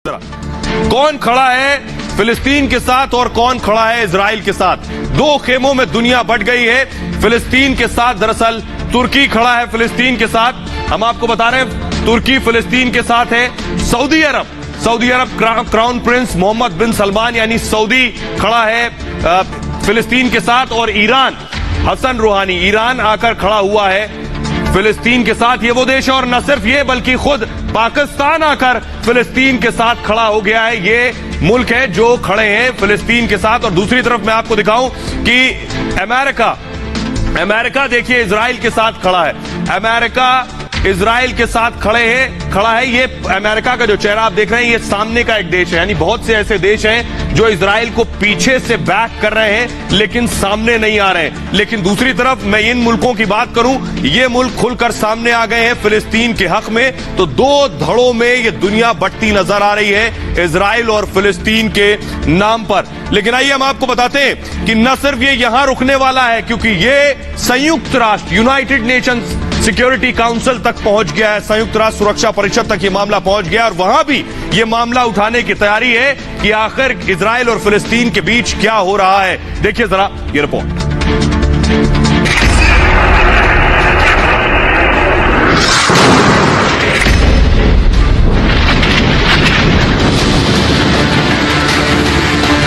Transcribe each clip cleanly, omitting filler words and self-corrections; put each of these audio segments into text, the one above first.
कौन खड़ा है फिलिस्तीन के साथ और कौन खड़ा है इजराइल के साथ। दो खेमों में दुनिया बट गई है। फिलिस्तीन के साथ दरअसल तुर्की खड़ा है। फिलिस्तीन के साथ हम आपको बता रहे हैं तुर्की फिलिस्तीन के साथ है। सऊदी अरब क्राउन प्रिंस मोहम्मद बिन सलमान यानी सऊदी खड़ा है फिलिस्तीन के साथ। और ईरान हसन रूहानी ईरान आकर खड़ा हुआ है फिलिस्तीन के साथ। ये वो देश है और न सिर्फ ये बल्कि खुद पाकिस्तान आकर फिलिस्तीन के साथ खड़ा हो गया है। ये मुल्क है जो खड़े हैं फिलिस्तीन के साथ। और दूसरी तरफ मैं आपको दिखाऊं कि अमेरिका देखिए इजराइल के साथ खड़ा है। अमेरिका इजराइल के साथ खड़ा है। ये अमेरिका का जो चेहरा आप देख रहे हैं ये सामने का एक देश है, यानी बहुत से ऐसे देश हैं जो इजराइल को पीछे से बैक कर रहे हैं लेकिन सामने नहीं आ रहे हैं। लेकिन दूसरी तरफ मैं इन मुल्कों की बात करूं, ये मुल्क खुलकर सामने आ गए हैं फिलिस्तीन के हक में। तो दो धड़ों में ये दुनिया बंटती नजर आ रही है इजराइल और फिलिस्तीन के नाम पर। लेकिन आइए हम आपको बताते हैं कि न सिर्फ ये यहां रुकने वाला है, क्योंकि ये संयुक्त राष्ट्र यूनाइटेड नेशंस सिक्योरिटी काउंसिल तक पहुंच गया है। संयुक्त राष्ट्र सुरक्षा परिषद तक ये मामला पहुंच गया और वहां भी ये मामला उठाने की तैयारी है कि आखिर इजराइल और फिलिस्तीन के बीच क्या हो रहा है। देखिए जरा ये रिपोर्ट।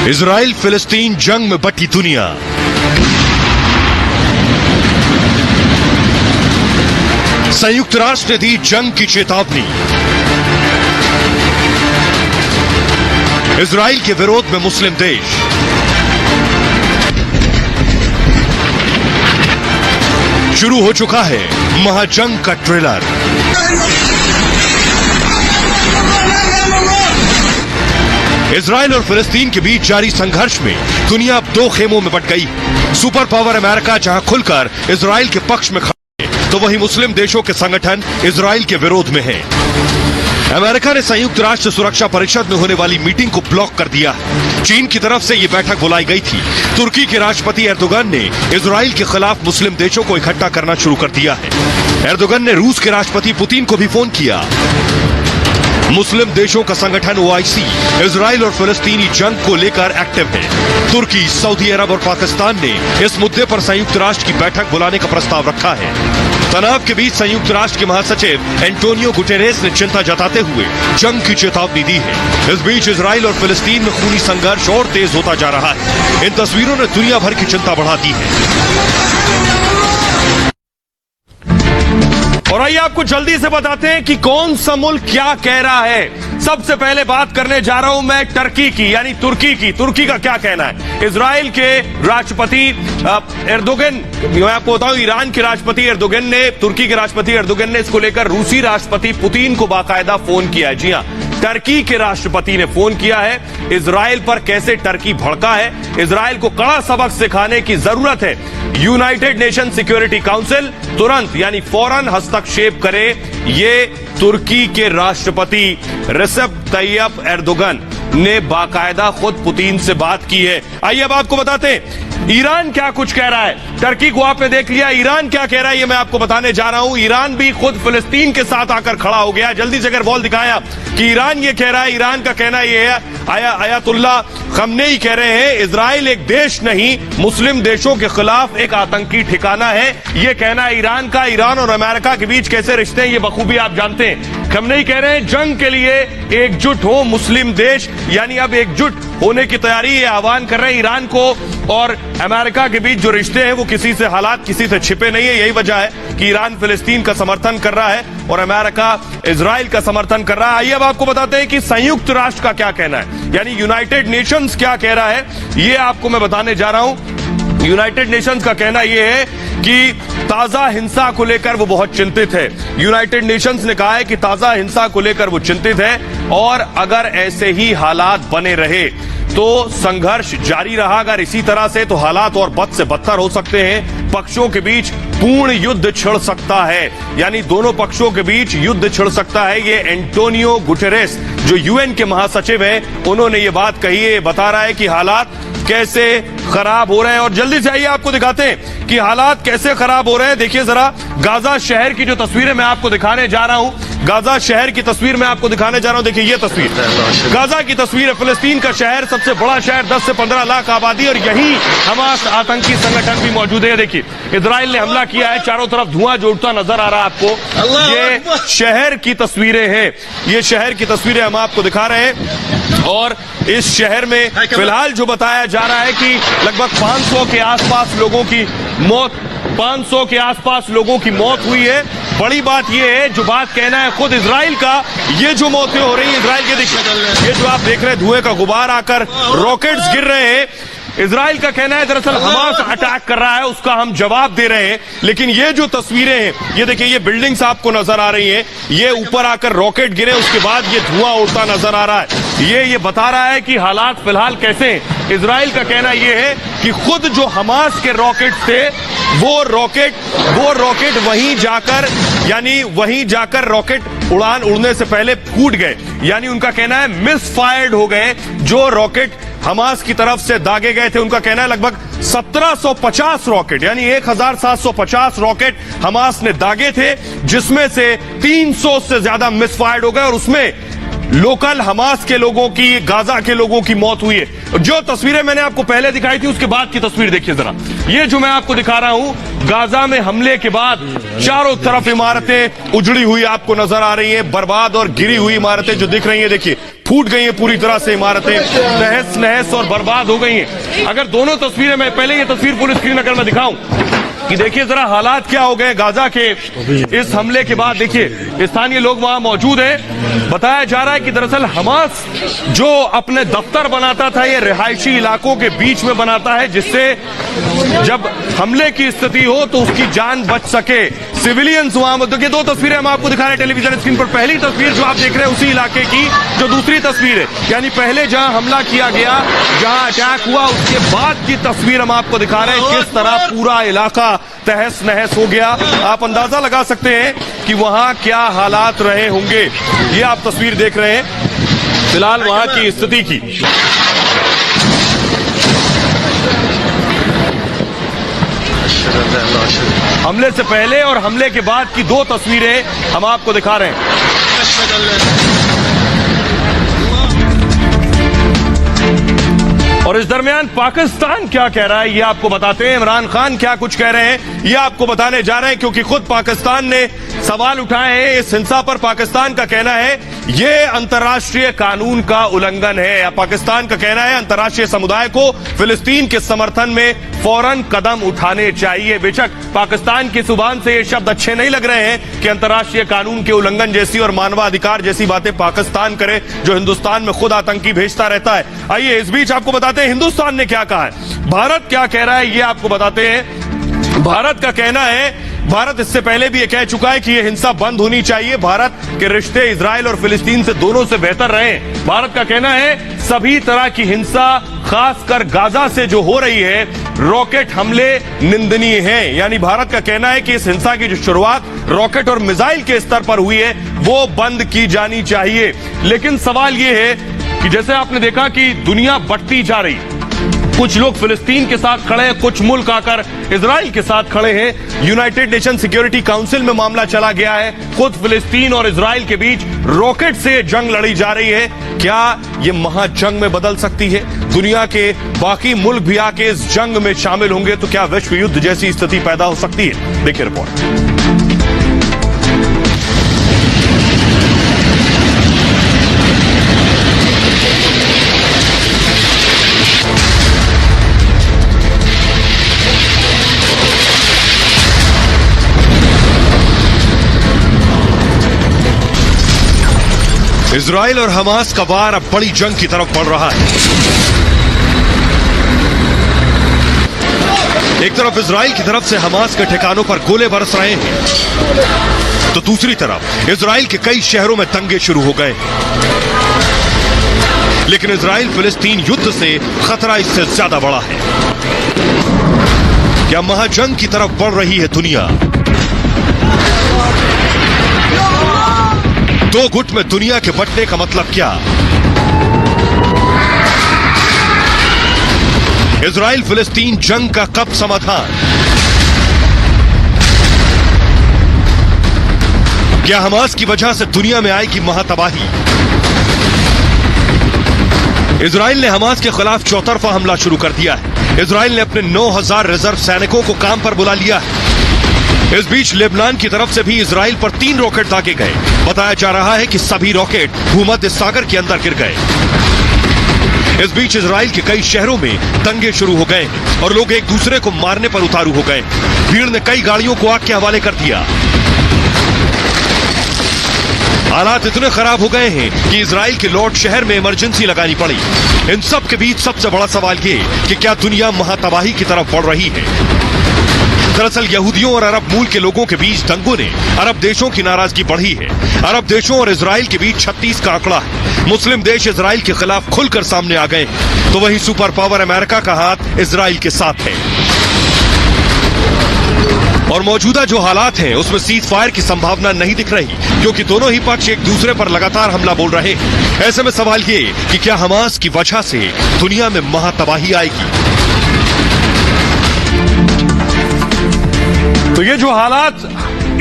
इजराइल फिलिस्तीन जंग में बटी दुनिया। संयुक्त राष्ट्र ने दी जंग की चेतावनी। इजराइल के विरोध में मुस्लिम देश। शुरू हो चुका है महाजंग का ट्रेलर। इजराइल और फिलिस्तीन के बीच जारी संघर्ष में दुनिया अब दो खेमों में बट गई। सुपर पावर अमेरिका जहां खुलकर इजराइल के पक्ष में खड़ा है, तो वहीं मुस्लिम देशों के संगठन इजराइल के विरोध में हैं। अमेरिका ने संयुक्त राष्ट्र सुरक्षा परिषद में होने वाली मीटिंग को ब्लॉक कर दिया है। चीन की तरफ से यह बैठक बुलाई गई थी। तुर्की के राष्ट्रपति एर्दोगन ने इजराइल के खिलाफ मुस्लिम देशों को इकट्ठा करना शुरू कर दिया है। एर्दोगन ने रूस के राष्ट्रपति पुतिन को भी फोन किया। मुस्लिम देशों का संगठन ओआईसी इजराइल और फिलिस्तीनी जंग को लेकर एक्टिव है। तुर्की, सऊदी अरब और पाकिस्तान ने इस मुद्दे पर संयुक्त राष्ट्र की बैठक बुलाने का प्रस्ताव रखा है। तनाव के बीच संयुक्त राष्ट्र के महासचिव एंटोनियो गुटेरेस ने चिंता जताते हुए जंग की चेतावनी दी है। इस बीच इजराइल और फिलिस्तीन में खूनी संघर्ष और तेज होता जा रहा है। इन तस्वीरों ने दुनिया भर की चिंता बढ़ा दी है। और आइए आपको जल्दी से बताते हैं कि कौन सा मुल्क क्या कह रहा है। सबसे पहले बात करने जा रहा हूं मैं टर्की की, यानी तुर्की की। तुर्की का क्या कहना है? इजराइल के राष्ट्रपति एर्दोगन, मैं आपको बताऊं ईरान के राष्ट्रपति एर्दोगन ने, तुर्की के राष्ट्रपति एर्दोगन ने इसको लेकर रूसी राष्ट्रपति पुतिन को बाकायदा फोन किया है। जी हां, टर्की के राष्ट्रपति ने फोन किया है। इजराइल पर कैसे टर्की भड़का है, इजराइल को कड़ा सबक सिखाने की जरूरत है। यूनाइटेड नेशन सिक्योरिटी काउंसिल तुरंत यानी फौरन हस्तक्षेप करे, ये तुर्की के राष्ट्रपति रेसेप तैयप एर्दोगन ने बाकायदा खुद पुतिन से बात की है। आइए अब आपको बताते हैं ईरान क्या कुछ कह रहा है। टर्की को आपने देख लिया, ईरान क्या कह रहा है ये मैं आपको बताने जा रहा हूं। ईरान भी खुद फिलिस्तीन के साथ आकर खड़ा हो गया। जल्दी से अगर वॉल दिखाया कि ईरान ये कह रहा है, ईरान का कहना यह है, आयतुल्ला खमनेई कह रहे हैं इजराइल एक देश नहीं मुस्लिम देशों के खिलाफ एक आतंकी ठिकाना है। यह कहना है ईरान का। ईरान और अमेरिका के बीच कैसे रिश्ते हैं ये बखूबी आप जानते हैं। खमनेई कह रहे हैं जंग के लिए एकजुट हो मुस्लिम देश, यानी अब एकजुट होने की तैयारी, ये आह्वान कर रहे हैं ईरान को। और अमेरिका के बीच जो रिश्ते हैं वो किसी से हालात किसी से छिपे नहीं है। यही वजह है कि ईरान फिलिस्तीन का समर्थन कर रहा है और अमेरिका इजराइल का समर्थन कर रहा है। आइए अब आपको बताते हैं कि संयुक्त राष्ट्र का क्या कहना है, यानी यूनाइटेड नेशंस क्या कह रहा है ये आपको मैं बताने जा रहा हूं। यूनाइटेड नेशंस का कहना यह है कि ताजा हिंसा को लेकर वो बहुत चिंतित है। यूनाइटेड नेशंस ने कहा है कि ताजा हिंसा को लेकर वो चिंतित है और अगर ऐसे ही हालात बने रहे तो संघर्ष जारी रहा। अगर इसी तरह से तो हालात और बद से बदतर हो सकते हैं। पक्षों के बीच पूर्ण युद्ध छिड़ सकता है, यानी दोनों पक्षों के बीच युद्ध छिड़ सकता है। ये एंटोनियो गुटेरेस जो यूएन के महासचिव हैं उन्होंने ये बात कही है। बता रहा है कि हालात कैसे खराब हो रहे हैं। और जल्दी से आइए आपको दिखाते हैं कि हालात कैसे खराब हो रहे हैं। देखिए जरा गाजा शहर की जो तस्वीरें मैं आपको दिखाने जा रहा हूं। गाजा शहर की तस्वीर मैं आपको दिखाने जा रहा हूं। देखिए ये तस्वीर गाजा की तस्वीर है। फिलिस्तीन का शहर, सबसे बड़ा शहर, 10 से 15 लाख आबादी, और यही हमास आतंकी संगठन भी मौजूद है। देखिए इजराइल ने हमला किया है, चारों तरफ धुआं जो उड़ता नजर आ रहा है आपको। ये शहर की तस्वीरें हैं, ये शहर की तस्वीरें हम आपको दिखा रहे हैं। और इस शहर में फिलहाल जो बताया जा रहा है कि लगभग 500 के आसपास लोगों की मौत, 500 के आसपास लोगों की मौत हुई है। बड़ी बात यह है, जो बात कहना है खुद इजराइल का, ये जो मौतें हो रही हैं इजराइल के, देखिए ये जो आप देख रहे हैं धुएं का गुबार आकर रॉकेट्स गिर रहे हैं। इजराइल का कहना है दरअसल हमास अटैक कर रहा है, उसका हम जवाब दे रहे हैं। लेकिन ये जो तस्वीरें हैं, ये देखिए ये बिल्डिंग्स आपको नजर आ रही हैं, ये ऊपर आकर रॉकेट गिरे, उसके बाद ये धुआं उड़ता नजर आ रहा है। ये बता रहा है कि हालात फिलहाल कैसे हैं। इजराइल का कहना यह है कि खुद जो हमास के रॉकेट थे वो रॉकेट वहीं जाकर, यानी वहीं जाकर रॉकेट उड़ान उड़ने से पहले फूट गए, यानी उनका कहना है मिस फायर्ड हो गए। जो रॉकेट हमास की तरफ से दागे गए थे, उनका कहना है लगभग 1750 रॉकेट, यानी 1750 रॉकेट हमास ने दागे थे, जिसमें से 300 से ज्यादा मिस फायर्ड हो गए, और उसमें लोकल हमास के लोगों की, गाजा के लोगों की मौत हुई है। जो तस्वीरें मैंने आपको पहले दिखाई थी, उसके बाद की तस्वीर देखिए जरा। ये जो मैं आपको दिखा रहा हूं, गाजा में हमले के बाद चारों तरफ इमारतें उजड़ी हुई आपको नजर आ रही हैं, बर्बाद और गिरी हुई इमारतें जो दिख रही हैं, देखिए फूट गई हैं पूरी तरह से इमारतें, तहस नहस और बर्बाद हो गई हैं। अगर दोनों तस्वीरें, मैं पहले ये तस्वीर पूरी स्क्रीन अगर मैं दिखाऊं कि देखिए जरा हालात क्या हो गए गाजा के इस हमले के बाद। देखिए स्थानीय लोग वहां मौजूद हैं। बताया जा रहा है कि दरअसल हमास जो अपने दफ्तर बनाता था, ये रिहायशी इलाकों के बीच में बनाता है, जिससे जब हमले की स्थिति हो तो उसकी जान बच सके। सिविलियंस वहां, देखिए दो तस्वीरें हम आपको दिखा रहे हैं टेलीविजन स्क्रीन पर। पहली तस्वीर जो आप देख रहे हैं उसी इलाके की, जो दूसरी तस्वीर है, यानी पहले जहां हमला किया गया, जहां अटैक हुआ, उसके बाद की तस्वीर हम आपको दिखा रहे हैं, किस तरह पूरा इलाका तहस नहस हो गया। आप अंदाजा लगा सकते हैं कि वहां क्या हालात रहे होंगे। ये आप तस्वीर देख रहे हैं फिलहाल वहां की स्थिति की। हमले से पहले और हमले के बाद की दो तस्वीरें हम आपको दिखा रहे हैं। और इस दरमियान पाकिस्तान क्या कह रहा है ये आपको बताते हैं। इमरान खान क्या कुछ कह रहे हैं ये आपको बताने जा रहे हैं, क्योंकि खुद पाकिस्तान ने सवाल उठाए हैं इस हिंसा पर। पाकिस्तान का कहना है ये अंतर्राष्ट्रीय कानून का उल्लंघन है। पाकिस्तान का कहना है अंतर्राष्ट्रीय समुदाय को फिलिस्तीन के समर्थन में फौरन कदम उठाने चाहिए। बेशक पाकिस्तान की जुबान से ये शब्द अच्छे नहीं लग रहे हैं कि अंतर्राष्ट्रीय कानून के उल्लंघन जैसी और मानवाधिकार जैसी बातें पाकिस्तान करे, जो हिंदुस्तान में खुद आतंकी भेजता रहता है। आइए इस बीच आपको बताते हैं हिंदुस्तान ने क्या कहा है, भारत क्या कह रहा है ये आपको बताते हैं। भारत का कहना है, भारत इससे पहले भी ये कह चुका है कि ये हिंसा बंद होनी चाहिए। भारत के रिश्ते इजराइल और फिलिस्तीन से दोनों से बेहतर रहे। भारत का कहना है सभी तरह की हिंसा, खासकर गाजा से जो हो रही है, रॉकेट हमले निंदनीय हैं। यानी भारत का कहना है कि इस हिंसा की जो शुरुआत रॉकेट और मिसाइल के स्तर पर हुई है वो बंद की जानी चाहिए। लेकिन सवाल ये है कि जैसे आपने देखा कि दुनिया बढ़ती जा रही, कुछ लोग फिलिस्तीन के साथ खड़े हैं, कुछ मुल्क आकर इजराइल के साथ खड़े हैं। यूनाइटेड नेशन सिक्योरिटी काउंसिल में मामला चला गया है, खुद फिलिस्तीन और इजराइल के बीच रॉकेट से जंग लड़ी जा रही है। क्या ये महाजंग में बदल सकती है? दुनिया के बाकी मुल्क भी आके इस जंग में शामिल होंगे तो क्या विश्व युद्ध जैसी स्थिति पैदा हो सकती है? देखिए रिपोर्ट। इजराइल और हमास का वार अब बड़ी जंग की तरफ बढ़ रहा है। एक तरफ इजराइल की तरफ से हमास के ठिकानों पर गोले बरस रहे हैं, तो दूसरी तरफ इजराइल के कई शहरों में दंगे शुरू हो गए। लेकिन इजराइल फिलिस्तीन युद्ध से खतरा इससे ज्यादा बड़ा है। क्या महाजंग की तरफ बढ़ रही है दुनिया? दो गुट में दुनिया के बंटने का मतलब क्या? इजराइल फिलिस्तीन जंग का कब समाधान? क्या हमास की वजह से दुनिया में आएगी महातबाही? इजराइल ने हमास के खिलाफ चौतरफा हमला शुरू कर दिया है। इजराइल ने अपने 9000 रिजर्व सैनिकों को काम पर बुला लिया है। इस बीच लेबनान की तरफ से भी इजराइल पर 3 रॉकेट दागे गए। बताया जा रहा है कि सभी रॉकेट भूमध्य सागर के अंदर गिर गए। इस बीच इजराइल के कई शहरों में दंगे शुरू हो गए और लोग एक दूसरे को मारने पर उतारू हो गए। भीड़ ने कई गाड़ियों को आग के हवाले कर दिया। हालात इतने खराब हो गए हैं कि इजराइल के लॉर्ड शहर में इमरजेंसी लगानी पड़ी। इन सब के बीच सबसे बड़ा सवाल ये कि क्या दुनिया महातबाही की तरफ बढ़ रही है? दरअसल यहूदियों और अरब मूल के लोगों के बीच दंगों ने अरब देशों की नाराजगी बढ़ी है। अरब देशों और इजराइल के बीच 36 का आंकड़ा है। मुस्लिम देश इजराइल के खिलाफ खुलकर सामने आ गए, तो वहीं सुपर पावर अमेरिका का हाथ इजराइल के साथ है। और मौजूदा जो हालात हैं उसमें सीज फायर की संभावना नहीं दिख रही, क्योंकि दोनों ही पक्ष एक दूसरे पर लगातार हमला बोल रहे हैं। ऐसे में सवाल ये कि क्या हमास की वजह से दुनिया में महातबाही आएगी? तो ये जो हालात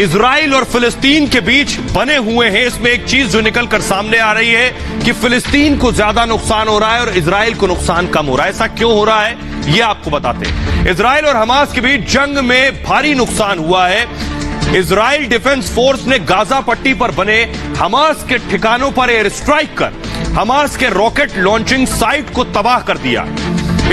इजराइल और फिलिस्तीन के बीच बने हुए हैं, इसमें एक चीज जो निकल कर सामने आ रही है कि फिलिस्तीन को ज्यादा नुकसान हो रहा है और इजराइल को नुकसान कम हो रहा है। ऐसा क्यों हो रहा है ये आपको बताते हैं। इजराइल और हमास के बीच जंग में भारी नुकसान हुआ है। इजराइल डिफेंस फोर्स ने गाजा पट्टी पर बने हमास के ठिकानों पर एयर स्ट्राइक कर हमास के रॉकेट लॉन्चिंग साइट को तबाह कर दिया।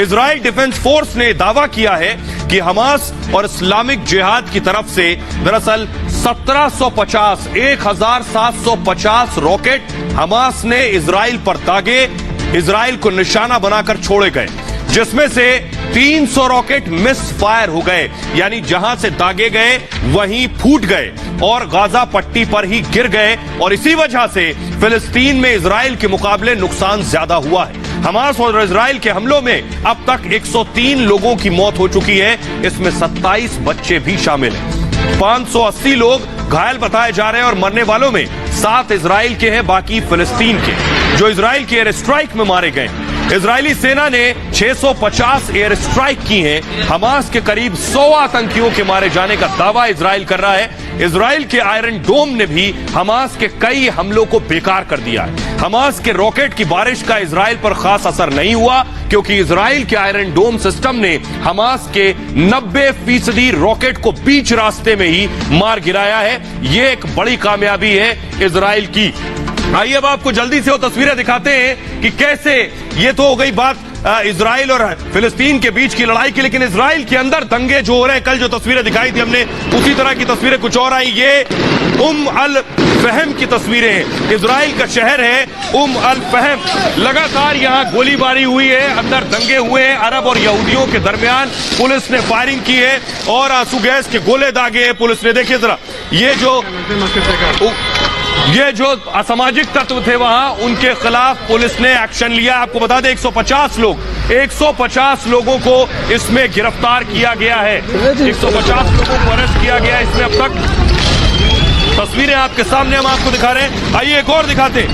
इजराइल डिफेंस फोर्स ने दावा किया है कि हमास और इस्लामिक जिहाद की तरफ से दरअसल 1750 रॉकेट हमास ने इजराइल पर दागे, इजराइल को निशाना बनाकर छोड़े गए, जिसमें से 300 रॉकेट मिस फायर हो गए, यानी जहां से दागे गए वहीं फूट गए और गाजा पट्टी पर ही गिर गए। और इसी वजह से फिलिस्तीन में इजराइल के मुकाबले नुकसान ज्यादा हुआ है। हमास और इजराइल के हमलों में अब तक 103 लोगों की मौत हो चुकी है, इसमें 27 बच्चे भी शामिल हैं। 580 लोग घायल बताए जा रहे हैं और मरने वालों में 7 इजराइल के हैं, बाकी फिलिस्तीन के, जो इजराइल के एयर स्ट्राइक में मारे गए। इजरायली सेना ने 650 एयर स्ट्राइक की हैं। हमास के करीब 100 आतंकियों के मारे जाने का दावा इजराइल कर रहा है। इजराइल के आयरन डोम ने भी हमास के कई हमलों को बेकार कर दिया है। हमास के रॉकेट की बारिश का इजराइल पर खास असर नहीं हुआ, क्योंकि इजराइल के आयरन डोम सिस्टम ने हमास के 90% रॉकेट को बीच रास्ते में ही मार गिराया है। यह एक बड़ी कामयाबी है इजराइल की। आइए अब आपको जल्दी से वो तस्वीरें दिखाते हैं कि कैसे, ये तो हो गई बात इजराइल और फिलिस्तीन के बीच की लड़ाई की, लेकिन इजराइल के अंदर दंगे जो हो रहे हैं, कल जो तस्वीरें दिखाई थी हमने उसी तरह की तस्वीरें कुछ और आई। ये अल फहम की तस्वीरें हैं। इजराइल का शहर है अल फहम। लगातार यहाँ गोलीबारी हुई है, अंदर दंगे हुए हैं। अरब और यहूदियों के दरमियान पुलिस ने फायरिंग की है और आंसू गैस के गोले दागे हैं पुलिस ने। देखिए जरा, ये जो असामाजिक तत्व थे वहां, उनके खिलाफ पुलिस ने एक्शन लिया। आपको बता दें 150 लोगों को इसमें गिरफ्तार किया गया है। 150 लोगों को अरेस्ट किया गया है इसमें अब तक। तस्वीरें आपके सामने हम आपको दिखा रहे हैं। आइए एक और दिखाते हैं।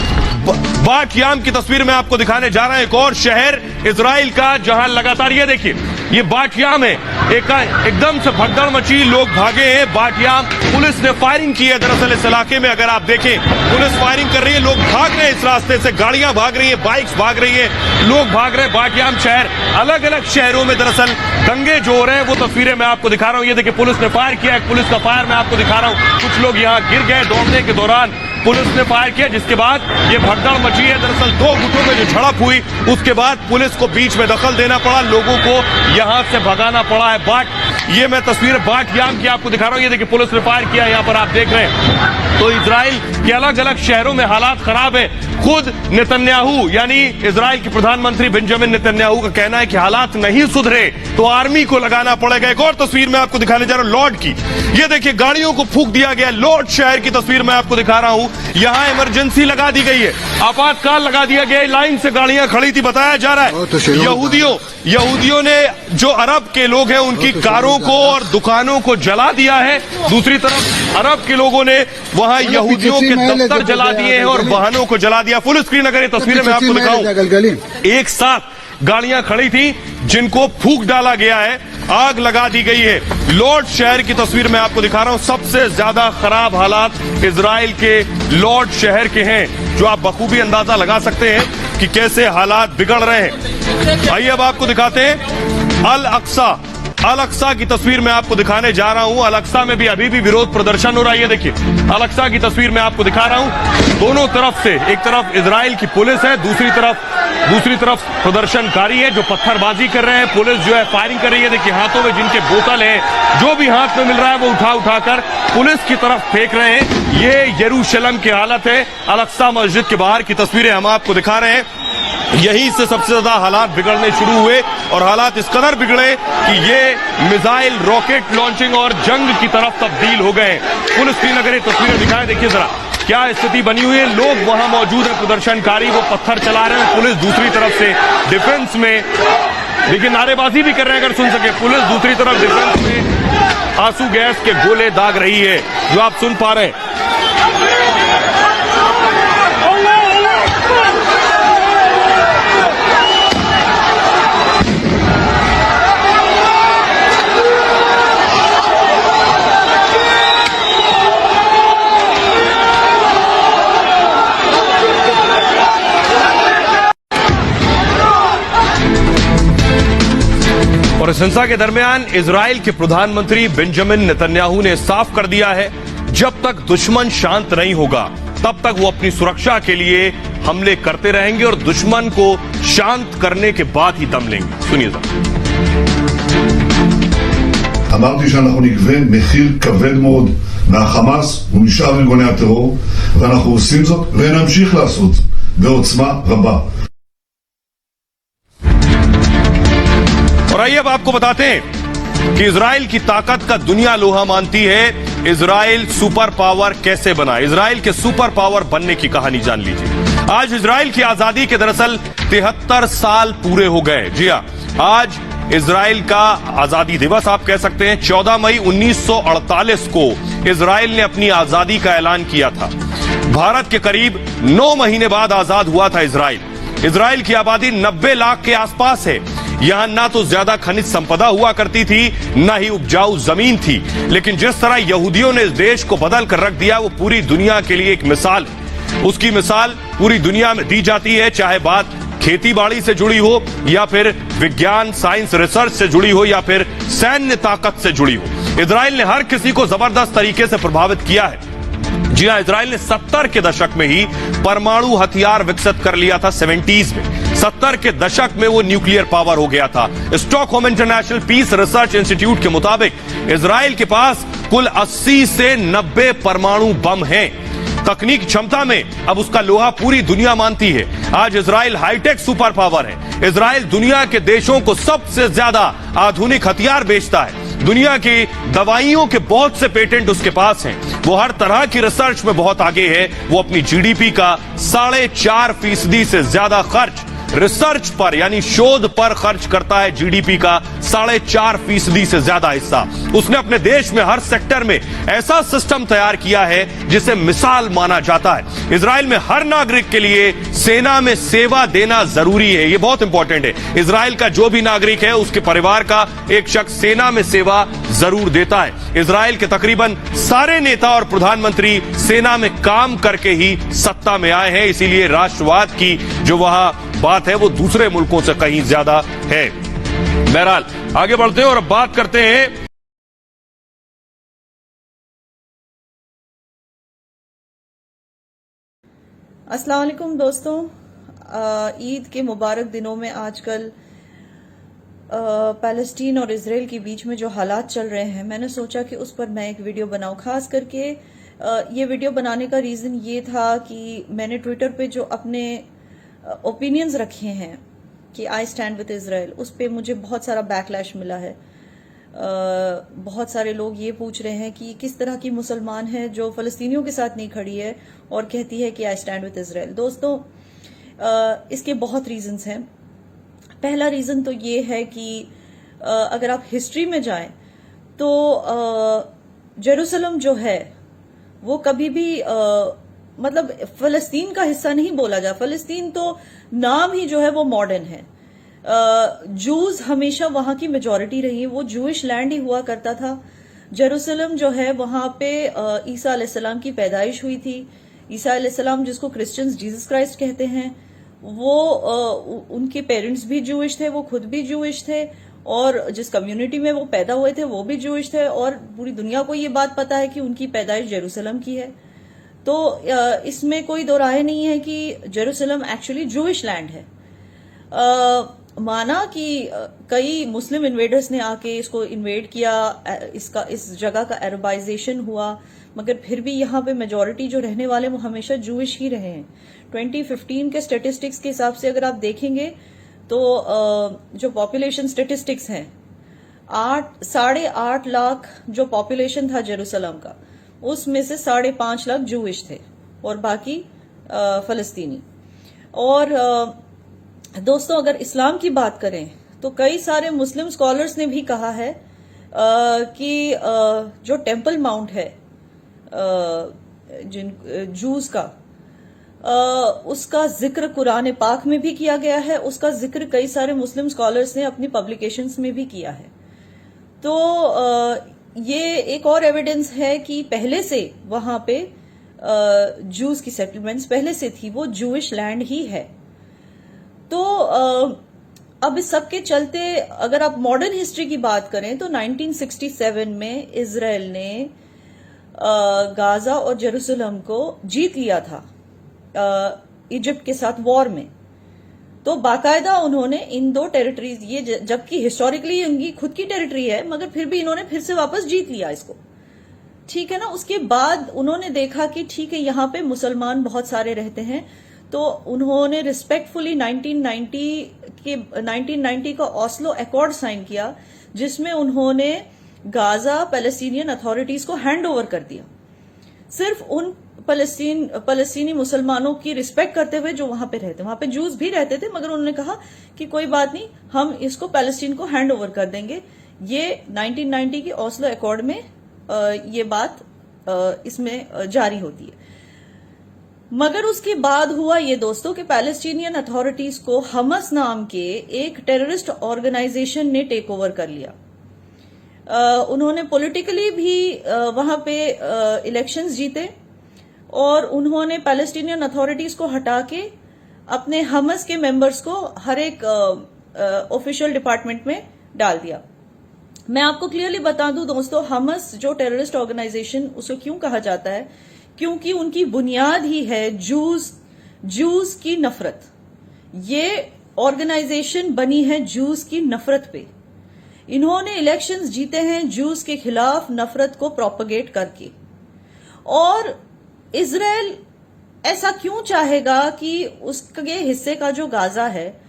बाट याम की तस्वीर में आपको दिखाने जा रहा है, एक और शहर इजराइल का जहां लगातार, ये देखिए, ये बाट याम है। एकदम से भगदड़ मची, लोग भागे हैं। बाट याम पुलिस ने फायरिंग की है। दरअसल इस इलाके में अगर आप देखें, पुलिस फायरिंग कर रही है, लोग भाग रहे हैं इस रास्ते से, गाड़ियां भाग रही है, बाइक्स भाग रही है, लोग भाग रहे हैं। बाट याम शहर, अलग अलग शहरों में दरअसल दंगे जो हो रहे हैं वो तस्वीरें मैं आपको दिखा रहा हूं। ये देखिए, पुलिस ने फायर किया है, पुलिस का फायर मैं आपको दिखा रहा हूं। कुछ लोग यहाँ गिर गए दौड़ने के दौरान, पुलिस ने फायर किया, जिसके बाद ये भगदड़ मची है। दरअसल 2 गुटों में जो झड़प हुई, उसके बाद पुलिस को बीच में दखल देना पड़ा, लोगों को यहां से भगाना पड़ा है। ये मैं तस्वीर बाट याम की आपको दिखा रहा हूं। ये देखिए, पुलिस ने फायर किया, यहां पर आप देख रहे हैं। तो इजराइल के अलग अलग शहरों में हालात खराब है। खुद नेतन्याहू यानी इजराइल के प्रधानमंत्री बेंजामिन नेतन्याहू का कहना है कि हालात नहीं सुधरे तो आर्मी को लगाना पड़ेगा। एक और तस्वीर मैं आपको दिखाने जा रहा हूं लॉर्ड की। ये देखिए, गाड़ियों को फूंक दिया गया। लॉर्ड शहर की तस्वीर मैं आपको दिखा रहा हूं। यहां इमरजेंसी लगा दी गई है, आपातकाल लगा दिया गया है। लाइन से गाड़ियां खड़ी थी, बताया जा रहा है यहूदियों ने, जो अरब के लोग हैं, उनकी कारों को और दुकानों को जला दिया है। दूसरी तरफ अरब के लोगों ने वहां यहूदियों के दफ्तर जला दिए हैं और वाहनों को जला दिया। फुल स्क्रीन अगर ये तस्वीरें मैं आपको दिखाऊं, एक साथ गाड़ियां खड़ी थी जिनको फूंक डाला गया है आग लगा दी गई है। लॉर्ड शहर की तस्वीर मैं आपको दिखा रहा हूं। सबसे ज्यादा खराब हालात इजराइल के लॉर्ड शहर के हैं, जो आप बखूबी अंदाजा लगा सकते हैं कि कैसे हालात बिगड़ रहे हैं। आइए अब आपको दिखाते हैं अल अक्सा। अल अक्सा की तस्वीर मैं आपको दिखाने जा रहा हूं। अल अक्सा में भी अभी भी विरोध प्रदर्शन हो रहा है। ये देखिए अल अक्सा की तस्वीर मैं आपको दिखा रहा हूं। दोनों तरफ से, एक तरफ इजराइल की पुलिस है, दूसरी तरफ प्रदर्शनकारी है जो पत्थरबाजी कर रहे हैं। पुलिस जो है फायरिंग कर रही है। देखिए हाथों में जिनके बोतल है, जो भी हाथ में मिल रहा है वो उठाकर पुलिस की तरफ फेंक रहे हैं। ये यरूशलेम की हालत है। अल अक्सा मस्जिद के बाहर की तस्वीरें हम आपको दिखा रहे हैं। यहीं से सबसे ज्यादा हालात बिगड़ने शुरू हुए और हालात इस कदर बिगड़े कि ये मिसाइल, रॉकेट लॉन्चिंग और जंग की तरफ तब्दील हो गए। पुलिस श्रीनगर ये तस्वीरें दिखाएं, देखिए जरा क्या स्थिति बनी हुई है। लोग वहां मौजूद है, प्रदर्शनकारी वो पत्थर चला रहे हैं। पुलिस दूसरी तरफ से डिफेंस में देखिए नारेबाजी भी कर रहे हैं, अगर सुन सके। पुलिस दूसरी तरफ डिफेंस में आंसू गैस के गोले दाग रही है, जो आप सुन पा रहे हैं। और इस हिंसा के दरमियान इजराइल के प्रधानमंत्री बेंजामिन नेतन्याहू ने साफ कर दिया है, जब तक दुश्मन शांत नहीं होगा तब तक वो अपनी सुरक्षा के लिए हमले करते रहेंगे और दुश्मन को शांत करने के बाद ही दम लेंगे। सुनिए जरा। אמרתי שאנחנו נגבה מחיר כבד מאוד מהחמאס ומשאר ארגוני הטרור, ואנחנו עושים זאת ונמשיך לעשות בעוצמה רבה. और आइए अब आपको बताते हैं कि इजराइल की ताकत का दुनिया लोहा मानती है। इजराइल सुपर पावर कैसे बना, इजराइल के सुपर पावर बनने की कहानी जान लीजिए। आज इजराइल की आजादी के दरअसल 73 साल पूरे हो गए। जी हां, आज इजराइल का आजादी दिवस आप कह सकते हैं। 14 मई 1948 को इजराइल ने अपनी आजादी का ऐलान किया था। भारत के करीब 9 महीने बाद आजाद हुआ था इजराइल। इजराइल की आबादी 90 लाख के आसपास है। यहां ना तो ज्यादा खनिज संपदा हुआ करती थी, ना ही उपजाऊ जमीन थी, लेकिन जिस तरह यहूदियों ने इस देश को बदल कर रख दिया, वो पूरी दुनिया के लिए एक मिसाल है। उसकी मिसाल पूरी दुनिया में दी जाती है, चाहे बात खेती बाड़ी से जुड़ी हो या फिर विज्ञान, साइंस, रिसर्च से जुड़ी हो या फिर सैन्य ताकत से जुड़ी हो। इजराइल ने हर किसी को जबरदस्त तरीके से प्रभावित किया है। जी हां, इजराइल ने 70 के दशक में ही परमाणु हथियार विकसित कर लिया था। 70s में, 70 के दशक में वो न्यूक्लियर पावर हो गया था। Stockholm international peace research institute के मुताबिक इजराइल के पास कुल 80 से 90 परमाणु बम हैं। तकनीक क्षमता में अब उसका लोहा पूरी दुनिया मानती है। आज इजराइल हाईटेक सुपर पावर है। इजराइल दुनिया के देशों को सबसे ज्यादा आधुनिक हथियार बेचता है। दुनिया की दवाइयों के बहुत से पेटेंट उसके पास हैं। वो हर तरह की रिसर्च में बहुत आगे है। वो अपनी जीडीपी का 4.5% से ज्यादा खर्च रिसर्च पर यानी शोध पर खर्च करता है। जीडीपी का 4.5% से ज्यादा हिस्सा उसने अपने देश में हर सेक्टर में ऐसा सिस्टम तैयार किया है जिसे मिसाल माना जाता है। इजराइल में हर नागरिक के लिए सेना में सेवा देना जरूरी है। ये बहुत इंपॉर्टेंट है। इजराइल का जो भी नागरिक है, उसके परिवार का एक शख्स सेना में सेवा जरूर देता है। इजराइल के तकरीबन सारे नेता और प्रधानमंत्री सेना में काम करके ही सत्ता में आए हैं। इसीलिए राष्ट्रवाद की जो वहां बात है वो दूसरे मुल्कों से कहीं ज्यादा है। बहरहाल आगे बढ़ते हैं और अब बात करते हैं अस्सलाम वालेकुम दोस्तों। ईद के मुबारक दिनों में आजकल पैलेस्टीन और इजराइल के बीच में जो हालात चल रहे हैं, मैंने सोचा कि उस पर मैं एक वीडियो बनाऊं। खास करके ये वीडियो बनाने का रीज़न ये था कि मैंने ट्विटर पे जो अपने ओपिनियंस रखे हैं कि आई स्टैंड विद इजराइल, उस पे मुझे बहुत सारा बैकलैश मिला है। बहुत सारे लोग ये पूछ रहे हैं कि किस तरह की मुसलमान है जो फ़लस्तीनियों के साथ नहीं खड़ी है और कहती है कि आई स्टैंड विद इजराइल। दोस्तों, इसके बहुत रीजंस हैं। पहला रीज़न तो ये है कि अगर आप हिस्ट्री में जाएं तो जेरूसलम जो है वो कभी भी मतलब फ़लस्तीन का हिस्सा नहीं बोला जा। फ़लस्तीन तो नाम ही जो है वो मॉडर्न है। जूज हमेशा वहां की मेजॉरिटी रही है, वो जूइश लैंड ही हुआ करता था। जेरूसलम जो है वहां पे ईसा अलैहिस्सलाम की पैदाइश हुई थी। ईसा अलैहिस्सलाम जिसको क्रिश्चियंस जीसस क्राइस्ट कहते हैं, वो उनके पेरेंट्स भी जूइश थे, वो खुद भी जूइश थे, और जिस कम्युनिटी में वो पैदा हुए थे वो भी जूइश थे, और पूरी दुनिया को ये बात पता है कि उनकी पैदाइश जेरूसलम की है। तो इसमें कोई दो राय नहीं है कि जेरूसलम एक्चुअली जूइश लैंड है। माना कि कई मुस्लिम इन्वेडर्स ने आके इसको इन्वेड किया, इस जगह का अरबाइजेशन हुआ, मगर फिर भी यहाँ पे मेजॉरिटी जो रहने वाले वो हमेशा जूइश ही रहे हैं। 2015 के स्टेटिस्टिक्स के हिसाब से अगर आप देखेंगे तो जो पॉपुलेशन स्टेटिस्टिक्स हैं, 8.5 लाख जो पॉपुलेशन था जेरूसलम का, उसमें से 5.5 लाख जूइश थे और बाकी फलस्तीनी। और दोस्तों, अगर इस्लाम की बात करें तो कई सारे मुस्लिम स्कॉलर्स ने भी कहा है कि जो टेम्पल माउंट है जूस का, उसका जिक्र कुरान पाक में भी किया गया है, उसका जिक्र कई सारे मुस्लिम स्कॉलर्स ने अपनी पब्लिकेशंस में भी किया है। तो ये एक और एविडेंस है कि पहले से वहां पे जूस की सेटलमेंट्स पहले से थी, वो जूइश लैंड ही है। तो अब इस सब के चलते अगर आप मॉडर्न हिस्ट्री की बात करें तो 1967 में इजराइल ने गाजा और जेरूसलम को जीत लिया था इजिप्ट के साथ वॉर में। तो बाकायदा उन्होंने इन दो टेरिटरीज, ये जबकि हिस्टोरिकली उनकी खुद की टेरिटरी है, मगर फिर भी इन्होंने फिर से वापस जीत लिया इसको, ठीक है ना। उसके बाद उन्होंने देखा कि ठीक है, यहाँ पे मुसलमान बहुत सारे रहते हैं, तो उन्होंने रिस्पेक्टफुली 1990 का ऑस्लो अकॉर्ड साइन किया, जिसमें उन्होंने गाजा पैलेस्टीनियन अथॉरिटीज को हैंड ओवर कर दिया, सिर्फ उन फलस्तीनी मुसलमानों की रिस्पेक्ट करते हुए जो वहां पे रहते, वहां पे जूस भी रहते थे, मगर उन्होंने कहा कि कोई बात नहीं, हम इसको पैलेस्टीन को हैंड ओवर कर देंगे। ये 1990 के ऑस्लो अकॉर्ड में ये बात इसमें जारी होती है। मगर उसके बाद हुआ ये दोस्तों कि पैलेस्टीनियन अथॉरिटीज को हमस नाम के एक टेररिस्ट ऑर्गेनाइजेशन ने टेक ओवर कर लिया। उन्होंने पॉलिटिकली भी वहां पे इलेक्शंस जीते, और उन्होंने पैलेस्टीनियन अथॉरिटीज को हटा के अपने हमस के मेंबर्स को हर एक ऑफिशियल डिपार्टमेंट में डाल दिया। मैं आपको क्लियरली बता दूं दोस्तों, हमस जो टेररिस्ट ऑर्गेनाइजेशन, उसको क्यों कहा जाता है, क्योंकि उनकी बुनियाद ही है जूस की नफरत। ये ऑर्गेनाइजेशन बनी है जूस की नफरत पे। इन्होंने इलेक्शंस जीते हैं जूस के खिलाफ नफरत को प्रोपगेट करके। और इजराइल ऐसा क्यों चाहेगा कि उसके हिस्से का जो गाजा है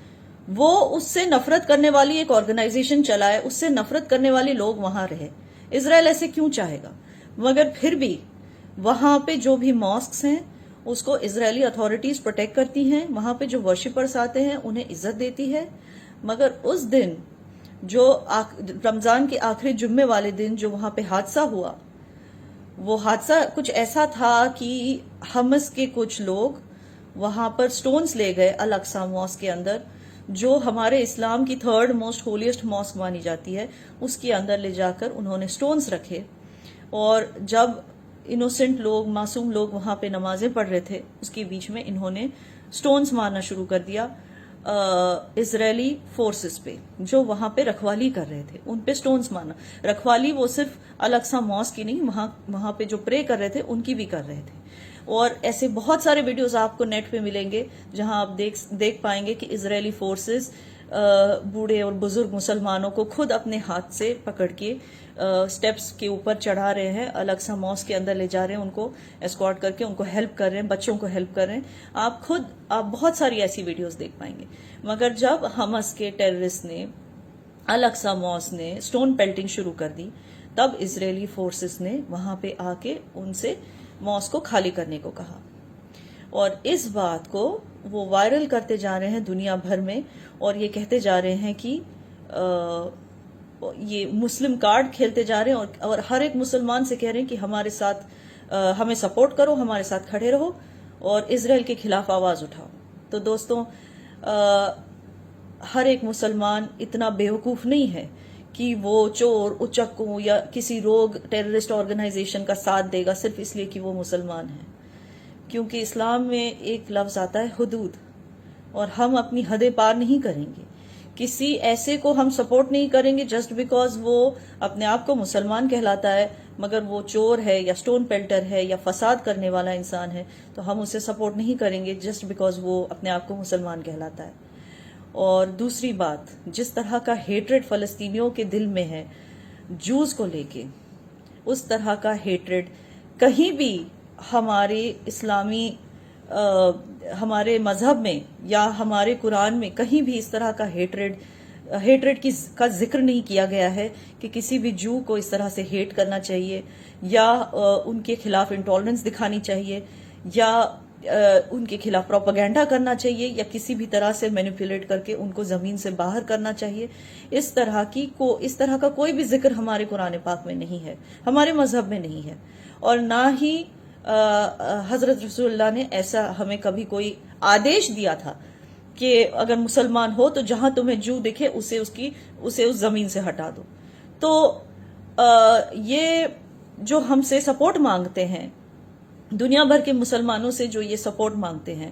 वो उससे नफरत करने वाली एक ऑर्गेनाइजेशन चलाए, उससे नफरत करने वाले लोग वहां रहे? इजराइल ऐसे क्यों चाहेगा? मगर फिर भी वहां पे जो भी मॉस्क्स हैं उसको इजरायली अथॉरिटीज प्रोटेक्ट करती हैं, वहां पे जो वर्शिपर्स आते हैं उन्हें इज्जत देती है। मगर उस दिन जो रमजान के आखिरी जुम्मे वाले दिन जो वहां पे हादसा हुआ, वो हादसा कुछ ऐसा था कि हमस के कुछ लोग वहां पर स्टोन्स ले गए अल अक्सा मॉस्क के अंदर, जो हमारे इस्लाम की 3rd मोस्ट होलीएस्ट मॉस्क मानी जाती है, उसके अंदर ले जाकर उन्होंने स्टोन्स रखे। और जब इनोसेंट लोग, मासूम लोग वहां पे नमाजें पढ़ रहे थे, उसके बीच में इन्होंने स्टोन्स मारना शुरू कर दिया इजरायली फोर्सेस पे जो वहां पे रखवाली कर रहे थे, उन पे स्टोन्स मारना। रखवाली वो सिर्फ अल अक्सा मॉस्क की नहीं, वहां पे जो प्रे कर रहे थे उनकी भी कर रहे थे। और ऐसे बहुत सारे वीडियोस आपको नेट पे मिलेंगे जहां आप देख पाएंगे कि इजरायली फोर्सेस बूढ़े और बुजुर्ग मुसलमानों को खुद अपने हाथ से पकड़ के स्टेप्स के ऊपर चढ़ा रहे हैं, अल अक्सा मॉस्क के अंदर ले जा रहे हैं, उनको एस्कॉर्ट करके उनको हेल्प कर रहे हैं, बच्चों को हेल्प कर रहे हैं। आप बहुत सारी ऐसी वीडियोस देख पाएंगे। मगर जब हमस के टेररिस्ट ने, अल अक्सा मॉस्क ने स्टोन पेल्टिंग शुरू कर दी, तब इजरायली फोर्सेस ने वहां पे आके उनसे मॉस्क को खाली करने को कहा। और इस बात को वो वायरल करते जा रहे हैं दुनिया भर में, और ये कहते जा रहे हैं कि ये मुस्लिम कार्ड खेलते जा रहे हैं, और हर एक मुसलमान से कह रहे हैं कि हमारे साथ हमें सपोर्ट करो, हमारे साथ खड़े रहो और इजराइल के खिलाफ आवाज उठाओ। तो दोस्तों, हर एक मुसलमान इतना बेवकूफ़ नहीं है कि वो चोर, उचक्कों या किसी रोग टेररिस्ट ऑर्गेनाइजेशन का साथ देगा सिर्फ इसलिए कि वो मुसलमान है। क्योंकि इस्लाम में एक लफ्ज़ आता है हुदूद, और हम अपनी हदें पार नहीं करेंगे। किसी ऐसे को हम सपोर्ट नहीं करेंगे जस्ट बिकॉज वो अपने आप को मुसलमान कहलाता है, मगर वो चोर है या स्टोन पेल्टर है या फसाद करने वाला इंसान है, तो हम उसे सपोर्ट नहीं करेंगे जस्ट बिकॉज वो अपने आप को मुसलमान कहलाता है। और दूसरी बात, जिस तरह का हेट्रेड फ़लस्तीनियों के दिल में है जूस को लेके, उस तरह का हेट्रेड कहीं भी हमारे इस्लामी हमारे मजहब में या हमारे कुरान में कहीं भी इस तरह का हेट्रेड का जिक्र नहीं किया गया है कि किसी भी जू को इस तरह से हेट करना चाहिए या उनके खिलाफ इंटॉलरेंस दिखानी चाहिए या उनके खिलाफ प्रोपेगेंडा करना चाहिए या किसी भी तरह से मैनिपुलेट करके उनको जमीन से बाहर करना चाहिए। इस तरह का कोई भी जिक्र हमारे कुरान पाक में नहीं है, हमारे मजहब में नहीं है, और ना ही हजरत रसूलुल्लाह ने ऐसा हमें कभी कोई आदेश दिया था कि अगर मुसलमान हो तो जहां तुम्हें जू दिखे उसे उस जमीन से हटा दो। तो ये जो हमसे सपोर्ट मांगते हैं, दुनिया भर के मुसलमानों से जो ये सपोर्ट मांगते हैं,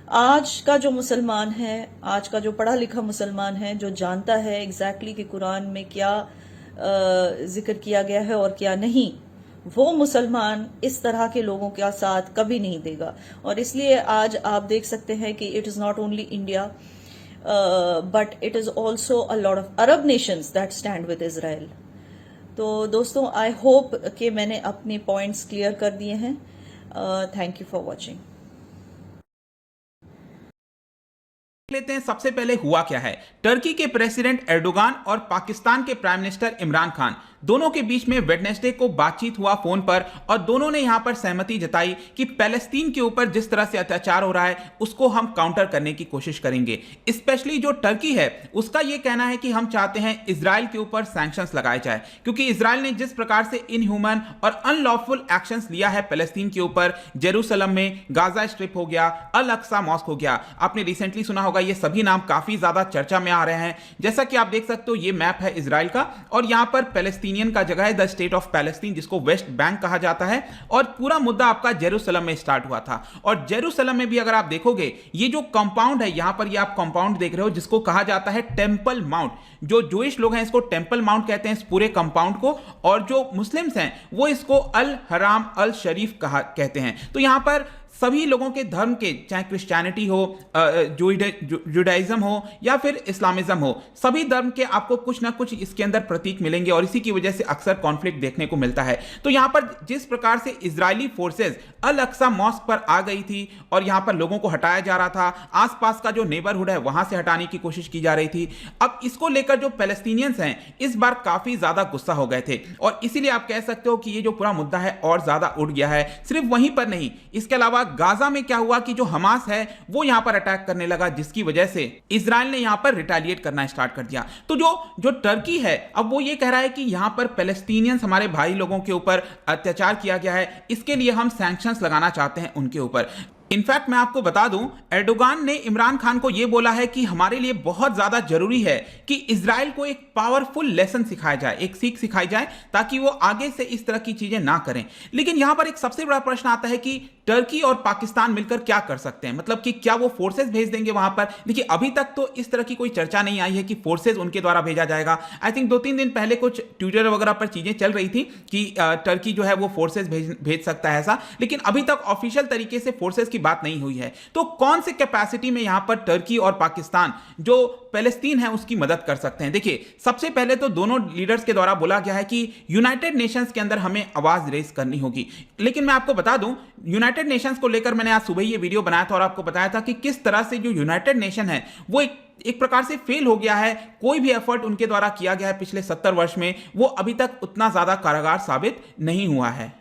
आज का जो मुसलमान है, आज का जो पढ़ा लिखा मुसलमान है, जो जानता है एग्जैक्टली कि कुरान में क्या जिक्र किया गया है और क्या नहीं, वो मुसलमान इस तरह के लोगों के साथ कभी नहीं देगा। और इसलिए आज आप देख सकते हैं कि it is not only India but it is also a lot of Arab Nations that stand with Israel. तो दोस्तों, आई होप कि मैंने अपने पॉइंट्स क्लियर कर दिए हैं। Thank you for watching. लेते हैं सबसे पहले हुआ क्या है। टर्की के प्रेसिडेंट एर्डोगान और पाकिस्तान के प्राइम मिनिस्टर इमरान खान दोनों के बीच में वेडनेसडे को बातचीत हुआ फोन पर, और दोनों ने यहां पर सहमति जताई कि पैलेस्तीन के ऊपर जिस तरह से अत्याचार हो रहा है उसको हम काउंटर करने की कोशिश करेंगे। स्पेशली जो टर्की है उसका यह कहना है कि हम चाहते हैं इजराइल के ऊपर सैंक्शंस लगाए जाए, क्योंकि इजराइल ने जिस प्रकार से इनह्यूमन और अनलॉफुल एक्शंस लिया है पैलेस्तीन के ऊपर, जेरूसलम में गाजा स्ट्रिप हो गया, अल अक्सा मॉस्क हो गया, आपने रिसेंटली सुना होगा, ये सभी नाम काफी ज्यादा चर्चा में आ रहे हैं। जैसा कि आप देख सकते हो, ये मैप है इजराइल का, और यहां पर पैलेस्तीनियन का जगह है द स्टेट ऑफ पैलेस्टीन, जिसको वेस्ट बैंक कहा जाता है, और पूरा मुद्दा आपका जेरूसलम में स्टार्ट हुआ था। और जेरूसलम में भी अगर आप देखोगे, ये जो कंपाउंड है, यहां पर ये आप कंपाउंड देख रहे हो जिसको कहा जाता है टेंपल माउंट, जो जूइश लोग हैं इसको टेंपल माउंट कहते हैं इस पूरे कंपाउंड को, और जो मुस्लिम्स हैं वो इसको अल हराम अल शरीफ कहते हैं। तो यहां पर सभी लोगों के धर्म के, चाहे क्रिश्चियनिटी हो, जुडाइज्म हो या फिर इस्लामिज्म हो, सभी धर्म के आपको कुछ ना कुछ इसके अंदर प्रतीक मिलेंगे, और इसी की वजह से अक्सर कॉन्फ्लिक्ट देखने को मिलता है। तो यहां पर जिस प्रकार से इजरायली फोर्सेस अल अक्सा मॉस्क पर आ गई थी और यहां पर लोगों को हटाया जा रहा था, आसपास का जो नेबरहुड है वहां से हटाने की कोशिश की जा रही थी। अब इसको लेकर जो पैलेस्टीनियंस हैं इस बार काफी ज्यादा गुस्सा हो गए थे, और इसीलिए आप कह सकते हो कि ये जो पूरा मुद्दा है और ज्यादा उड़ गया है। सिर्फ वहीं पर नहीं, इसके अलावा गाजा में क्या हुआ कि जो हमास है वो यहां पर अटैक करने लगा, जिसकी वजह से इजराइल ने यहां पर रिटेलिएट करना स्टार्ट कर दिया। तो जो टर्की है अब वो ये कह रहा है कि यहां पर पैलेस्टीनियंस, हमारे भाई लोगों के ऊपर अत्याचार किया गया है, इसके लिए हम सैंक्शंस लगाना चाहते हैं उनके ऊपर। इनफैक्ट मैं आपको बता दूं, एर्डोगान ने इमरान खान को यह बोला है कि हमारे लिए बहुत ज्यादा जरूरी है कि इजराइल को एक पावरफुल लेसन सिखाया जाए, एक सीख सिखाई जाए, ताकि वो आगे से इस तरह की चीजें ना करें। लेकिन यहां पर एक सबसे बड़ा प्रश्न आता है कि टर्की और पाकिस्तान मिलकर क्या कर सकते हैं, मतलब कि क्या वो फोर्सेस भेज देंगे वहां पर। देखिए, अभी तक तो इस तरह की कोई चर्चा नहीं आई है कि फोर्सेस उनके द्वारा भेजा जाएगा। आई थिंक 2-3 दिन पहले कुछ ट्विटर वगैरह पर चीजें चल रही थी कि टर्की जो है वो फोर्सेस भेज सकता है ऐसा, लेकिन अभी तक ऑफिशियल तरीके से फोर्सेस की बात नहीं हुई है। तो कौन से कैपेसिटी में यहां पर टर्की और पाकिस्तान जो पैलेस्तीन है उसकी मदद कर सकते हैं। देखिए, सबसे पहले तो दोनों लीडर्स के द्वारा बोला गया है कि यूनाइटेड नेशंस के अंदर हमें आवाज रेज करनी होगी। लेकिन मैं आपको बता दूं, यूनाइटेड नेशंस को लेकर मैंने आज सुबह ये वीडियो बनाया था और आपको बताया था कि किस तरह से जो यूनाइटेड नेशन है वो एक प्रकार से फेल हो गया है। कोई भी एफर्ट उनके द्वारा किया गया है पिछले 70 वर्ष में, वो अभी तक उतना ज्यादा कारगर साबित नहीं हुआ है।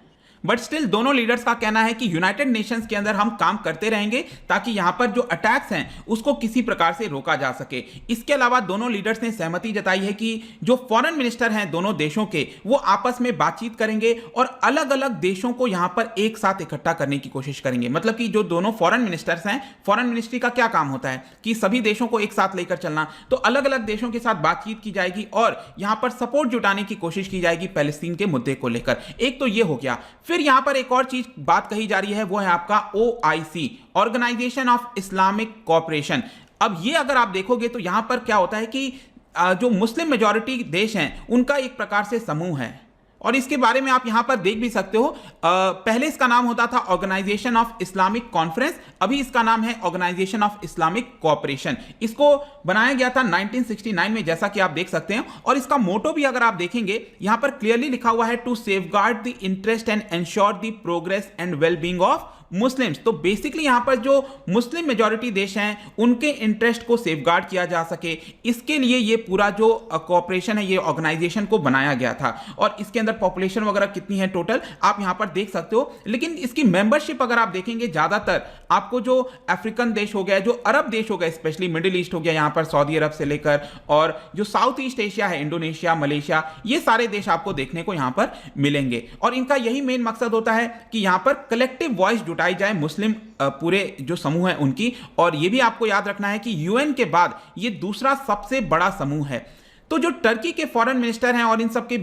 बट स्टिल दोनों लीडर्स का कहना है कि यूनाइटेड नेशंस के अंदर हम काम करते रहेंगे ताकि यहां पर जो अटैक्स हैं उसको किसी प्रकार से रोका जा सके। इसके अलावा दोनों लीडर्स ने सहमति जताई है कि जो फॉरेन मिनिस्टर हैं दोनों देशों के, वो आपस में बातचीत करेंगे और अलग अलग देशों को यहां पर एक साथ इकट्ठा करने की कोशिश करेंगे। मतलब कि जो दोनों फॉरेन मिनिस्टर्स हैं, फॉरेन मिनिस्ट्री का क्या काम होता है कि सभी देशों को एक साथ लेकर चलना, तो अलग अलग देशों के साथ बातचीत की जाएगी और यहां पर सपोर्ट जुटाने की कोशिश की जाएगी पैलेस्टीन के मुद्दे को लेकर। एक तो यह हो गया। फिर यहां पर एक और चीज बात कही जा रही है, वो है आपका OIC, organisation of Islamic cooperation. अब ये अगर आप देखोगे तो यहां पर क्या होता है कि जो मुस्लिम मेजॉरिटी देश हैं उनका एक प्रकार से समूह है और इसके बारे में आप यहां पर देख भी सकते हो। पहले इसका नाम होता था ऑर्गेनाइजेशन ऑफ इस्लामिक कॉन्फ्रेंस, अभी इसका नाम है ऑर्गेनाइजेशन ऑफ इस्लामिक कोऑपरेशन। इसको बनाया गया था 1969 में, जैसा कि आप देख सकते हैं। और इसका मोटो भी अगर आप देखेंगे यहां पर क्लियरली लिखा हुआ है, to safeguard the interest and ensure the progress and wellbeing of Muslims. तो बेसिकली यहां पर जो मुस्लिम मेजॉरिटी देश हैं उनके इंटरेस्ट को सेफगार्ड किया जा सके, इसके लिए ये पूरा जो कोऑपरेशन है, ये ऑर्गेनाइजेशन को बनाया गया था। और इसके अंदर पॉपुलेशन वगैरह कितनी है टोटल आप यहां पर देख सकते हो। लेकिन इसकी मेंबरशिप अगर आप देखेंगे, ज्यादातर आपको जो अफ्रीकन देश हो गया, जो अरब देश हो गए, स्पेशली मिडिल ईस्ट हो गया, यहां पर सऊदी अरब से लेकर, और जो साउथ ईस्ट एशिया है, इंडोनेशिया, मलेशिया, ये सारे देश आपको देखने को यहां पर मिलेंगे। और इनका यही मेन मकसद होता है कि यहां पर कलेक्टिव वॉइस जुटाई जाए मुस्लिम पूरे जो समूह है उनकी। और यह भी आपको याद रखना है कि यूएन के बाद यह दूसरा सबसे बड़ा समूह है। तो जो टर्की के फॉरेन मिनिस्टर हैं और इन सब के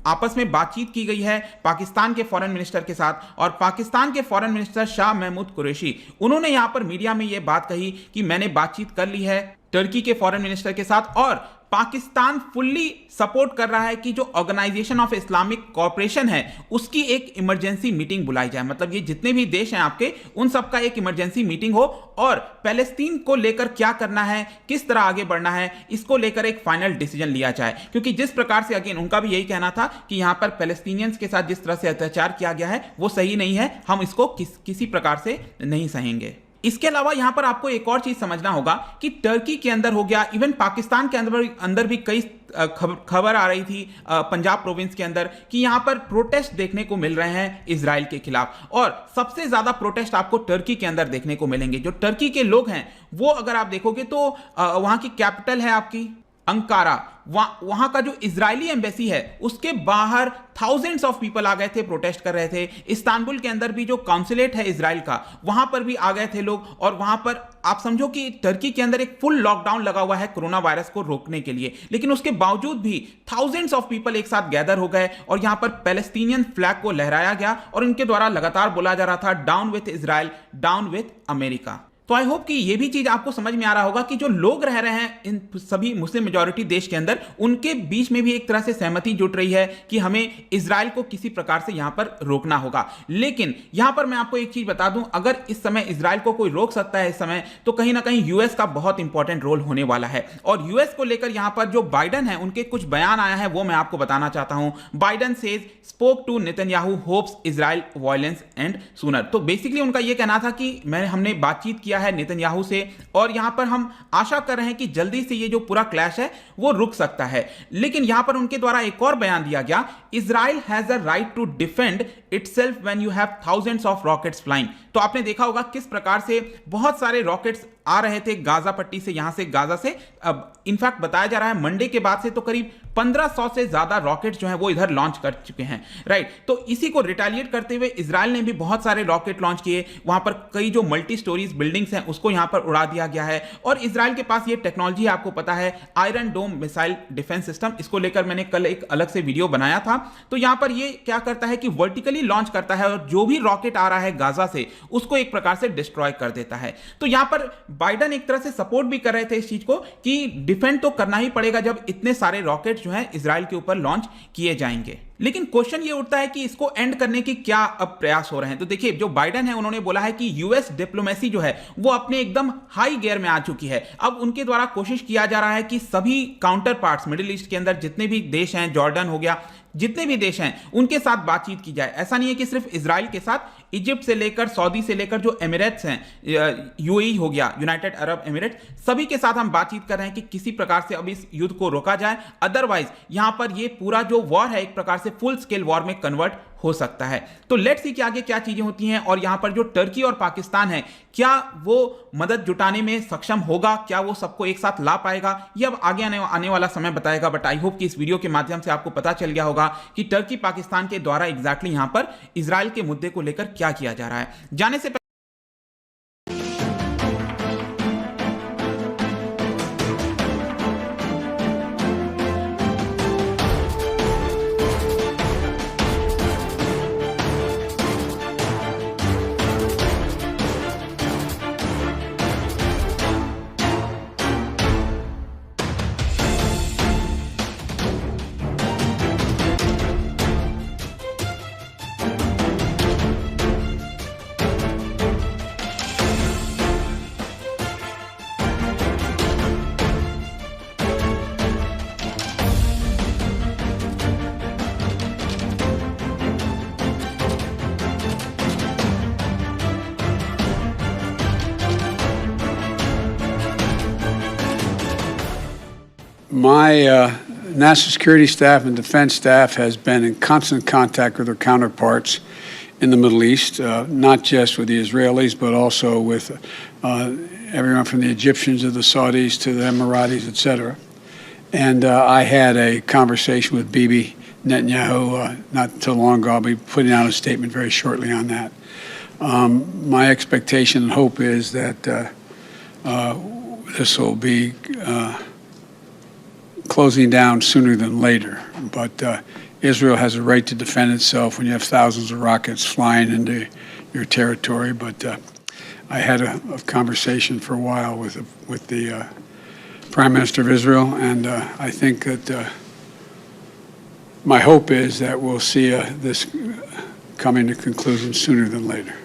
आपस में बातचीत की गई है पाकिस्तान के फॉरेन मिनिस्टर के साथ, और पाकिस्तान के फॉरेन मिनिस्टर शाह महमूद कुरैशी, उन्होंने यहां पर मीडिया में यह बात कही कि मैंने बातचीत कर ली है टर्की के फॉरेन मिनिस्टर के साथ और पाकिस्तान फुल्ली सपोर्ट कर रहा है कि जो ऑर्गेनाइजेशन ऑफ इस्लामिक कोऑपरेशन है उसकी एक इमरजेंसी मीटिंग बुलाई जाए। मतलब ये जितने भी देश हैं आपके, उन सब का एक इमरजेंसी मीटिंग हो और पैलेस्टीन को लेकर क्या करना है, किस तरह आगे बढ़ना है, इसको लेकर एक फाइनल डिसीजन लिया जाए। क्योंकि जिस प्रकार से अगेन उनका भी यही कहना था कि यहां पर पैलेस्टीनियंस के साथ जिस तरह से अत्याचार किया गया है वो सही नहीं है, हम इसको किसी प्रकार से नहीं सहेंगे। इसके अलावा यहां पर आपको एक और चीज समझना होगा कि टर्की के अंदर हो गया, इवन पाकिस्तान के अंदर भी कई खबर आ रही थी पंजाब प्रोविंस के अंदर कि यहां पर प्रोटेस्ट देखने को मिल रहे हैं इजराइल के खिलाफ। और सबसे ज्यादा प्रोटेस्ट आपको टर्की के अंदर देखने को मिलेंगे। जो टर्की के लोग हैं वो अगर आप देखोगे तो वहां की कैपिटल है आपकी अंकारा, वहां का जो इजरायली एम्बेसी है उसके बाहर थाउजेंड्स ऑफ पीपल आ गए थे, प्रोटेस्ट कर रहे थे। इस्तांबुल के अंदर भी जो काउंसिलेट है इजराइल का, वहां पर भी आ गए थे लोग। और वहां पर आप समझो कि टर्की के अंदर एक फुल लॉकडाउन लगा हुआ है कोरोना वायरस को रोकने के लिए, लेकिन उसके बावजूद भी थाउजेंड्स ऑफ पीपल एक साथ गैदर हो गए और यहां पर पैलेस्टीनियन फ्लैग को लहराया गया और इनके द्वारा लगातार बोला जा रहा था down with Israel, down with America. तो आई होप कि ये भी चीज आपको समझ में आ रहा होगा कि जो लोग रह रहे हैं इन सभी मुस्लिम मेजॉरिटी देश के अंदर, उनके बीच में भी एक तरह से सहमति जुट रही है कि हमें इजराइल को किसी प्रकार से यहां पर रोकना होगा। लेकिन यहां पर मैं आपको एक चीज बता दूं, अगर इस समय इजराइल को कोई रोक सकता है इस समय, तो कहीं ना कहीं यूएस का बहुत इंपॉर्टेंट रोल होने वाला है। और यूएस को लेकर यहां पर जो बाइडन है उनके कुछ बयान आया है वो मैं आपको बताना चाहता हूं। Biden says spoke to Netanyahu hopes Israel violence end sooner. तो बेसिकली उनका यह कहना था कि हमने बातचीत किया है नेतन्याहू से और यहां पर हम आशा कर रहे हैं कि जल्दी से ये जो पूरा क्लैश है वो रुक सकता है। लेकिन यहां पर उनके द्वारा एक और बयान दिया गया, Israel has a right to defend itself when you have thousands of rockets flying. तो आपने देखा होगा किस प्रकार से बहुत सारे रॉकेट्स आ रहे थे गाजा पट्टी से, यहां से गाजा से। अब इनफैक्ट बताया जा रहा है मंडे के बाद से तो करीब 1500 से ज्यादा रॉकेट जो है वो इधर लॉन्च कर चुके हैं, राइट। तो इसी को रिटेलिएट करते हुए इजराइल ने भी बहुत सारे रॉकेट लॉन्च किए। वहां पर कई जो मल्टी स्टोरीज बिल्डिंग्स हैं उसको यहां पर उड़ा दिया गया है। और इजराइल के पास ये टेक्नोलॉजी आपको पता है, iron dome missile defence system, इसको लेकर मैंने कल एक अलग से वीडियो बनाया था। तो यहां पर ये क्या करता है कि वर्टिकली लॉन्च करता है और जो भी रॉकेट आ रहा है गाजा से उसको एक प्रकार से डिस्ट्रॉय कर देता है। तो यहां पर बाइडन एक तरह से सपोर्ट भी कर रहे थे इस चीज को कि डिफेंड तो करना ही पड़ेगा जब इतने सारे रॉकेट जो हैं इजराइल के ऊपर लॉन्च किए जाएंगे। लेकिन क्वेश्चन ये उठता है कि इसको एंड करने की क्या अब प्रयास हो रहे हैं। तो देखिए जो बाइडन है उन्होंने बोला है कि यूएस डिप्लोमेसी जो है वो अपने एकदम हाई गियर में आ चुकी है। अब उनके द्वारा कोशिश किया जा रहा है कि सभी काउंटर पार्ट्स मिडिल ईस्ट के अंदर जितने भी देश हैं, जॉर्डन हो गया, जितने भी देश हैं उनके साथ बातचीत की जाए। ऐसा नहीं है कि सिर्फ इजराइल के साथ, इजिप्ट से लेकर सऊदी से लेकर जो एमिरेट्स हैं, यूएई हो गया, यूनाइटेड अरब एमिरेट्स, सभी के साथ हम बातचीत कर रहे हैं कि किसी प्रकार से अब इस युद्ध को रोका जाए। अदरवाइज यहां पर ये पूरा जो वॉर है एक प्रकार से फुल स्केल वॉर में कन्वर्ट हो सकता है। तो लेट्स सी कि आगे क्या चीजें होती हैं और यहां पर जो टर्की और पाकिस्तान है क्या वो मदद जुटाने में सक्षम होगा, क्या वो सबको एक साथ ला पाएगा, ये अब आगे आने वाला समय बताएगा। बट आई होप कि इस वीडियो के माध्यम से आपको पता चल गया होगा कि टर्की पाकिस्तान के द्वारा एग्जैक्टली यहां पर इजराइल के मुद्दे को लेकर क्या किया जा रहा है। जाने से My national security staff and defense staff has been in constant contact with their counterparts in the Middle East, not just with the Israelis, but also with everyone from the Egyptians to the Saudis to the Emiratis, etc. And I had a conversation with Bibi Netanyahu not too long ago. I'll be putting out a statement very shortly on that. My expectation and hope is that this will be closing down sooner than later. But Israel has a right to defend itself when you have thousands of rockets flying into your territory. But I had a conversation for a while with the Prime Minister of Israel, and I think that my hope is that we'll see this coming to conclusion sooner than later.